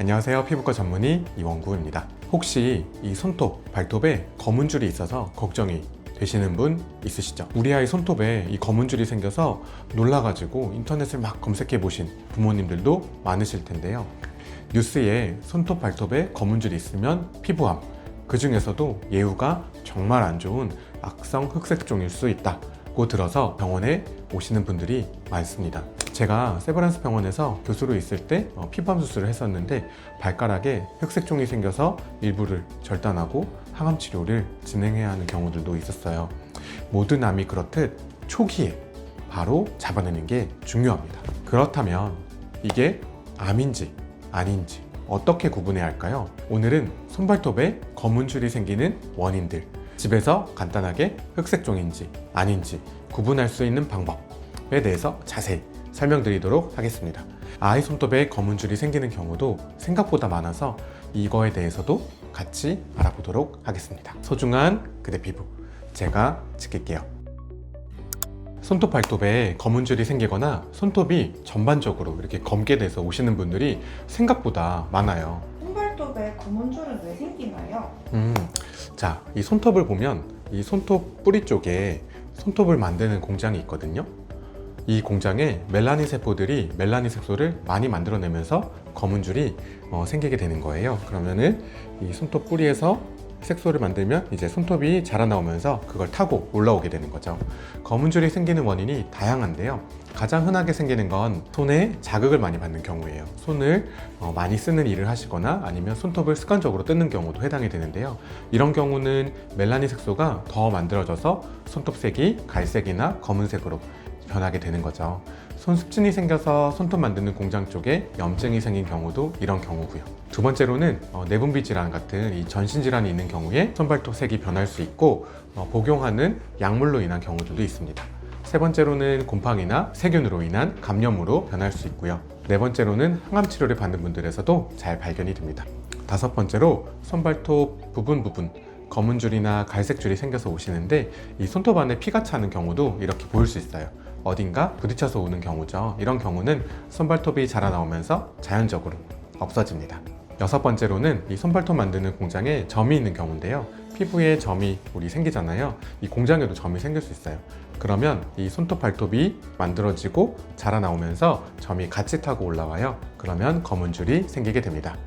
안녕하세요. 피부과 전문의 이원구입니다. 혹시 이 손톱, 발톱에 검은 줄이 있어서 걱정이 되시는 분 있으시죠? 우리 아이 손톱에 이 검은 줄이 생겨서 놀라가지고 인터넷을 막 검색해 보신 부모님들도 많으실 텐데요. 뉴스에 손톱, 발톱에 검은 줄이 있으면 피부암, 그 중에서도 예후가 정말 안 좋은 악성 흑색종일 수 있다고 들어서 병원에 오시는 분들이 많습니다. 제가 세브란스 병원에서 교수로 있을 때 피부암 수술을 했었는데 발가락에 흑색종이 생겨서 일부를 절단하고 항암 치료를 진행해야 하는 경우들도 있었어요. 모든 암이 그렇듯 초기에 바로 잡아내는 게 중요합니다. 그렇다면 이게 암인지 아닌지 어떻게 구분해야 할까요? 오늘은 손발톱에 검은 줄이 생기는 원인들, 집에서 간단하게 흑색종인지 아닌지 구분할 수 있는 방법에 대해서 자세히 설명드리도록 하겠습니다. 아이 손톱에 검은 줄이 생기는 경우도 생각보다 많아서 이거에 대해서도 같이 알아보도록 하겠습니다. 소중한 그대 피부, 제가 지킬게요. 손톱, 발톱에 검은 줄이 생기거나 손톱이 전반적으로 이렇게 검게 돼서 오시는 분들이 생각보다 많아요. 손발톱에 검은 줄은 왜 생기나요? 자, 이 손톱을 보면 이 손톱 뿌리 쪽에 손톱을 만드는 공장이 있거든요. 이 공장에 멜라닌 세포들이 멜라닌 색소를 많이 만들어내면서 검은 줄이 생기게 되는 거예요. 그러면은 이 손톱 뿌리에서 색소를 만들면 이제 손톱이 자라나오면서 그걸 타고 올라오게 되는 거죠. 검은 줄이 생기는 원인이 다양한데요. 가장 흔하게 생기는 건 손에 자극을 많이 받는 경우예요. 손을 많이 쓰는 일을 하시거나 아니면 손톱을 습관적으로 뜯는 경우도 해당이 되는데요. 이런 경우는 멜라닌 색소가 더 만들어져서 손톱색이 갈색이나 검은색으로 변하게 되는 거죠. 손습진이 생겨서 손톱 만드는 공장 쪽에 염증이 생긴 경우도 이런 경우고요. 두 번째로는 내분비 질환 같은 이 전신 질환이 있는 경우에 손발톱 색이 변할 수 있고 복용하는 약물로 인한 경우들도 있습니다. 세 번째로는 곰팡이나 세균으로 인한 감염으로 변할 수 있고요. 네 번째로는 항암 치료를 받는 분들에서도 잘 발견이 됩니다. 다섯 번째로 손발톱 부분 검은 줄이나 갈색 줄이 생겨서 오시는데 이 손톱 안에 피가 차는 경우도 이렇게 보일 수 있어요. 어딘가 부딪혀서 오는 경우죠. 이런 경우는 손발톱이 자라나오면서 자연적으로 없어집니다. 여섯 번째로는 이 손발톱 만드는 공장에 점이 있는 경우인데요. 피부에 점이 우리 생기잖아요. 이 공장에도 점이 생길 수 있어요. 그러면 이 손톱 발톱이 만들어지고 자라나오면서 점이 같이 타고 올라와요. 그러면 검은 줄이 생기게 됩니다.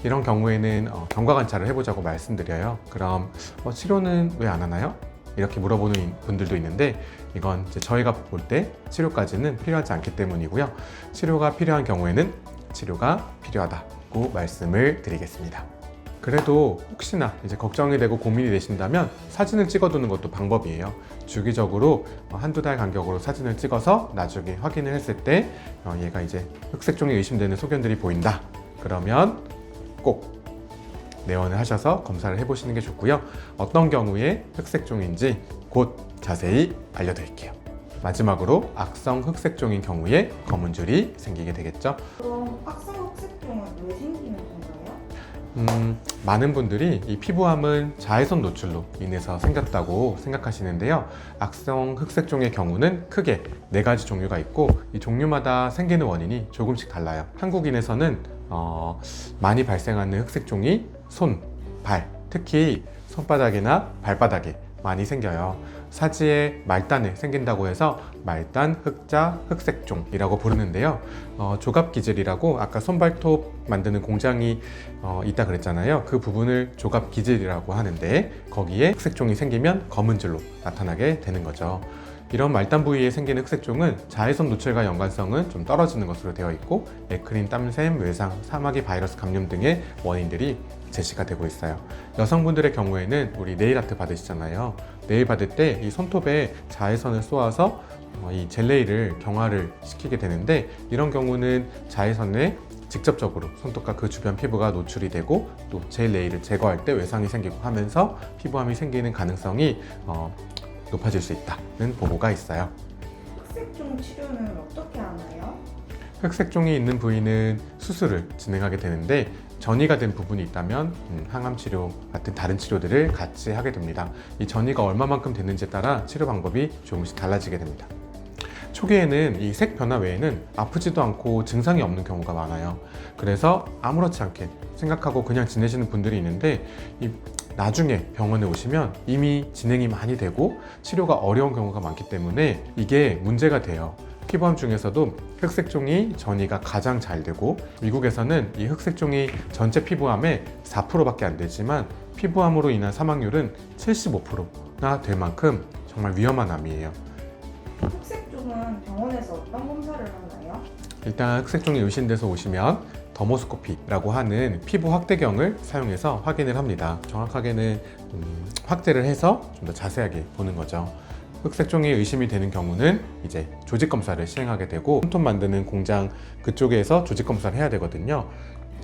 이런 경우에는 경과 관찰을 해보자고 말씀드려요. 그럼 치료는 왜 안 하나요? 이렇게 물어보는 분들도 있는데 이건 이제 저희가 볼 때 치료까지는 필요하지 않기 때문이고요. 치료가 필요한 경우에는 치료가 필요하다고 말씀을 드리겠습니다. 그래도 혹시나 이제 걱정이 되고 고민이 되신다면 사진을 찍어두는 것도 방법이에요. 주기적으로 한두 달 간격으로 사진을 찍어서 나중에 확인을 했을 때 얘가 이제 흑색종이 의심되는 소견들이 보인다. 그러면 꼭 내원을 하셔서 검사를 해보시는 게 좋고요. 어떤 경우에 흑색종인지 곧 자세히 알려드릴게요. 마지막으로 악성 흑색종인 경우에 검은 줄이 생기게 되겠죠. 그럼 악성 흑색종은 왜 생기는 건가요? 많은 분들이 이 피부암은 자외선 노출로 인해서 생겼다고 생각하시는데요. 악성 흑색종의 경우는 크게 4가지 종류가 있고 이 종류마다 생기는 원인이 조금씩 달라요. 한국인에서는 많이 발생하는 흑색종이 손, 발, 특히 손바닥이나 발바닥에 많이 생겨요. 사지에 말단에 생긴다고 해서 말단 흑자 흑색종이라고 부르는데요. 조갑기질이라고 아까 손발톱 만드는 공장이 있다 그랬잖아요. 그 부분을 조갑기질이라고 하는데 거기에 흑색종이 생기면 검은 줄로 나타나게 되는 거죠. 이런 말단 부위에 생기는 흑색종은 자외선 노출과 연관성은 좀 떨어지는 것으로 되어 있고 에크린, 땀샘, 외상, 사마귀 바이러스 감염 등의 원인들이 제시가 되고 있어요. 여성분들의 경우에는 우리 네일 아트 받으시잖아요. 네일 받을 때 이 손톱에 자외선을 쏘아서 이 젤네일을 경화를 시키게 되는데 이런 경우는 자외선에 직접적으로 손톱과 그 주변 피부가 노출이 되고 또 젤 네일을 제거할 때 외상이 생기고 하면서 피부암이 생기는 가능성이 높아질 수 있다는 보고가 있어요. 흑색종 치료는 어떻게 하나요? 흑색종이 있는 부위는 수술을 진행하게 되는데 전이가 된 부분이 있다면 항암 치료 같은 다른 치료들을 같이 하게 됩니다. 이 전이가 얼마만큼 됐는지에 따라 치료 방법이 조금씩 달라지게 됩니다. 초기에는 이 색 변화 외에는 아프지도 않고 증상이 없는 경우가 많아요. 그래서 아무렇지 않게 생각하고 그냥 지내시는 분들이 있는데 나중에 병원에 오시면 이미 진행이 많이 되고 치료가 어려운 경우가 많기 때문에 이게 문제가 돼요. 피부암 중에서도 흑색종이 전이가 가장 잘 되고, 미국에서는 이 흑색종이 전체 피부암의 4%밖에 안 되지만 피부암으로 인한 사망률은 75%나 될 만큼 정말 위험한 암이에요. 흑색종은 병원에서 어떤 검사를 하나요? 일단 흑색종이 의심돼서 오시면 더모스코피라고 하는 피부 확대경을 사용해서 확인을 합니다. 정확하게는 확대를 해서 좀 더 자세하게 보는 거죠. 흑색종이 의심이 되는 경우는 이제 조직 검사를 시행하게 되고, 손톱 만드는 공장 그쪽에서 조직 검사를 해야 되거든요.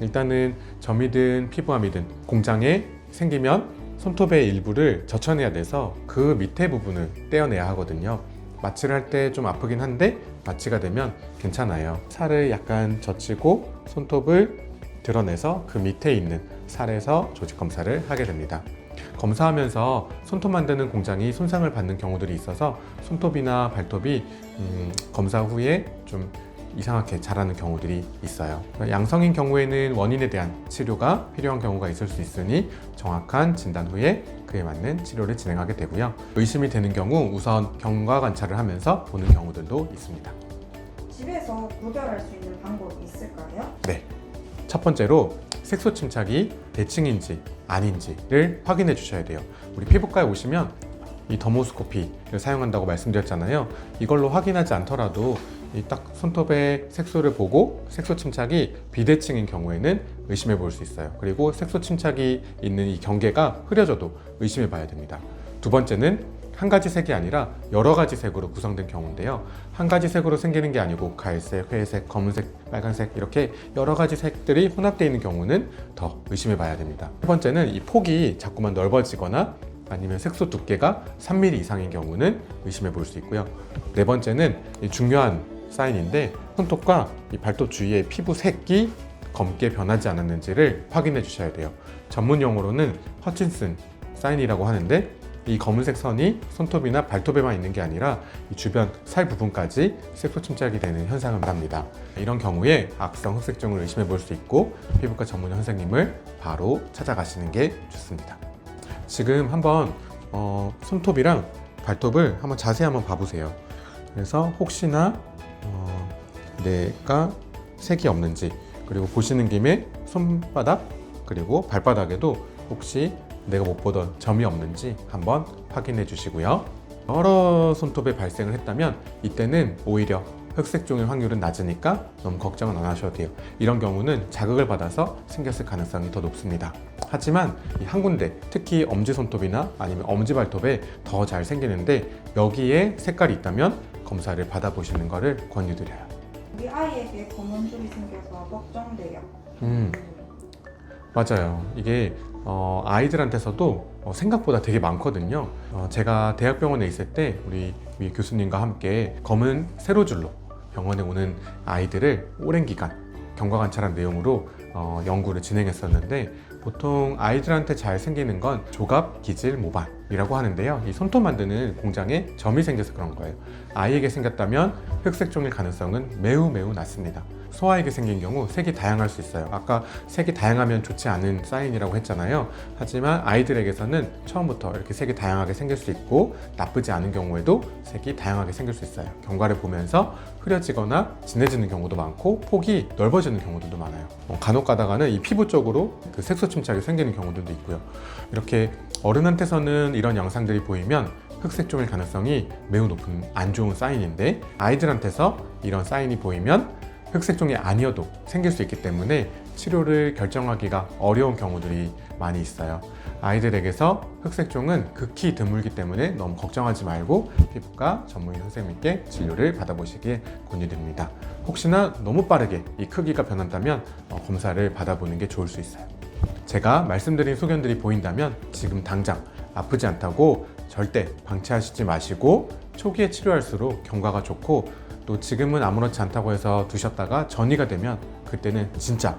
일단은 점이든 피부암이든 공장에 생기면 손톱의 일부를 젖혀내야 돼서 그 밑에 부분을 떼어내야 하거든요. 마취를 할 때 좀 아프긴 한데 마취가 되면 괜찮아요. 살을 약간 젖히고 손톱을 드러내서 그 밑에 있는 살에서 조직 검사를 하게 됩니다. 검사하면서 손톱 만드는 공장이 손상을 받는 경우들이 있어서 손톱이나 발톱이 검사 후에 좀 이상하게 자라는 경우들이 있어요. 양성인 경우에는 원인에 대한 치료가 필요한 경우가 있을 수 있으니 정확한 진단 후에 그에 맞는 치료를 진행하게 되고요. 의심이 되는 경우 우선 경과 관찰을 하면서 보는 경우들도 있습니다. 집에서 구별할 수 있는 방법이 있을까요? 네. 첫 번째로 색소 침착이 대칭인지 아닌지를 확인해 주셔야 돼요. 우리 피부과에 오시면 이 더모스코피를 사용한다고 말씀드렸잖아요. 이걸로 확인하지 않더라도 이 딱 손톱의 색소를 보고 색소 침착이 비대칭인 경우에는 의심해 볼 수 있어요. 그리고 색소 침착이 있는 이 경계가 흐려져도 의심해 봐야 됩니다. 두 번째는 한 가지 색이 아니라 여러 가지 색으로 구성된 경우인데요. 한 가지 색으로 생기는 게 아니고 갈색, 회색, 검은색, 빨간색 이렇게 여러 가지 색들이 혼합되어 있는 경우는 더 의심해 봐야 됩니다. 세 번째는 이 폭이 자꾸만 넓어지거나 아니면 색소 두께가 3mm 이상인 경우는 의심해 볼 수 있고요. 네 번째는 이 중요한 사인인데, 손톱과 이 발톱 주위의 피부 색이 검게 변하지 않았는지를 확인해 주셔야 돼요. 전문 용어로는 허친슨 사인이라고 하는데, 이 검은색 선이 손톱이나 발톱에만 있는 게 아니라 이 주변 살 부분까지 색소 침착이 되는 현상을 말합니다. 이런 경우에 악성 흑색종을 의심해 볼 수 있고, 피부과 전문 선생님을 바로 찾아가시는 게 좋습니다. 지금 한번 손톱이랑 발톱을 한번 자세히 한번 봐보세요. 그래서 혹시나 내가 색이 없는지, 그리고 보시는 김에 손바닥 그리고 발바닥에도 혹시 내가 못 보던 점이 없는지 한번 확인해 주시고요. 여러 손톱에 발생을 했다면 이때는 오히려 흑색종의 확률은 낮으니까 너무 걱정은 안 하셔도 돼요. 이런 경우는 자극을 받아서 생겼을 가능성이 더 높습니다. 하지만 이 한 군데, 특히 엄지손톱이나 아니면 엄지발톱에 더 잘 생기는데 여기에 색깔이 있다면 검사를 받아보시는 것을 권유드려요. 우리 아이에게 검은 줄이 생겨서 걱정돼요. 맞아요. 이게 아이들한테서도 생각보다 되게 많거든요. 제가 대학병원에 있을 때 우리 교수님과 함께 검은 세로줄로 병원에 오는 아이들을 오랜 기간 경과관찰한 내용으로 연구를 진행했었는데, 보통 아이들한테 잘 생기는 건 조갑, 기질, 모발이라고 하는데요. 이 손톱 만드는 공장에 점이 생겨서 그런 거예요. 아이에게 생겼다면 흑색종일 가능성은 매우 낮습니다. 소아에게 생긴 경우 색이 다양할 수 있어요. 아까 색이 다양하면 좋지 않은 사인이라고 했잖아요. 하지만 아이들에게서는 처음부터 이렇게 색이 다양하게 생길 수 있고, 나쁘지 않은 경우에도 색이 다양하게 생길 수 있어요. 경과를 보면서 흐려지거나 진해지는 경우도 많고 폭이 넓어지는 경우들도 많아요. 간혹 가다가는 이 피부 쪽으로 그 색소 침착이 생기는 경우들도 있고요. 이렇게 어른한테서는 이런 양상들이 보이면 흑색종일 가능성이 매우 높은 안 좋은 사인인데, 아이들한테서 이런 사인이 보이면 흑색종이 아니어도 생길 수 있기 때문에 치료를 결정하기가 어려운 경우들이 많이 있어요. 아이들에게서 흑색종은 극히 드물기 때문에 너무 걱정하지 말고 피부과 전문의 선생님께 진료를 받아보시길 권유드립니다. 혹시나 너무 빠르게 이 크기가 변한다면 검사를 받아보는 게 좋을 수 있어요. 제가 말씀드린 소견들이 보인다면 지금 당장 아프지 않다고 절대 방치하시지 마시고, 초기에 치료할수록 경과가 좋고, 또 지금은 아무렇지 않다고 해서 두셨다가 전이가 되면 그때는 진짜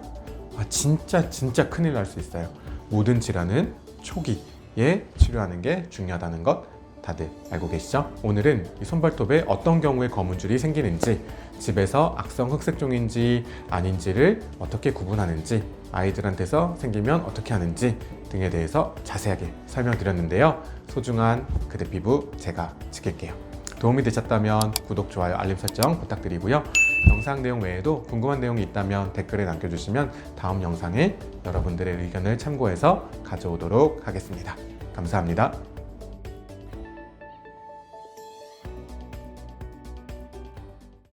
큰일 날 수 있어요. 모든 질환은 초기에 치료하는 게 중요하다는 것 다들 알고 계시죠? 오늘은 이 손발톱에 어떤 경우에 검은줄이 생기는지, 집에서 악성 흑색종인지 아닌지를 어떻게 구분하는지, 아이들한테서 생기면 어떻게 하는지 등에 대해서 자세하게 설명드렸는데요. 소중한 그대 피부 제가 지킬게요. 도움이 되셨다면 구독, 좋아요, 알림 설정 부탁드리고요. 영상 내용 외에도 궁금한 내용이 있다면 댓글에 남겨주시면 다음 영상에 여러분들의 의견을 참고해서 가져오도록 하겠습니다. 감사합니다.